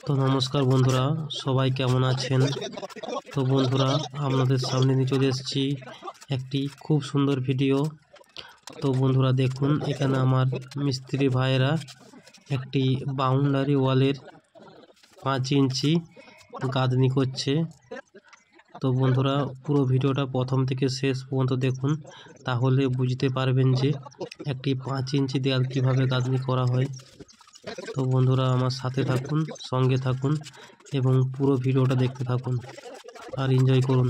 তো নমস্কার বন্ধুরা, সবাই কেমন আছেন? তো বন্ধুরা, আপনাদের সামনে নিয়ে চলে এসেছি একটি খুব সুন্দর ভিডিও। তো বন্ধুরা দেখুন, এখানে আমার মিস্ত্রি ভাইয়েরা একটি বাউন্ডারি ওয়ালের 5 ইঞ্চি গাঁথনি করছে। তো বন্ধুরা, পুরো ভিডিওটা প্রথম থেকে শেষ পর্যন্ত দেখুন, তাহলে বুঝতে পারবেন যে একটি 5 ইঞ্চি দেয়াল কিভাবে গাঁথনি করা হয়। তো বন্ধুরা, আমার সাথে থাকুন, সঙ্গে থাকুন এবং পুরো ভিডিওটা দেখতে থাকুন আর এনজয় করুন।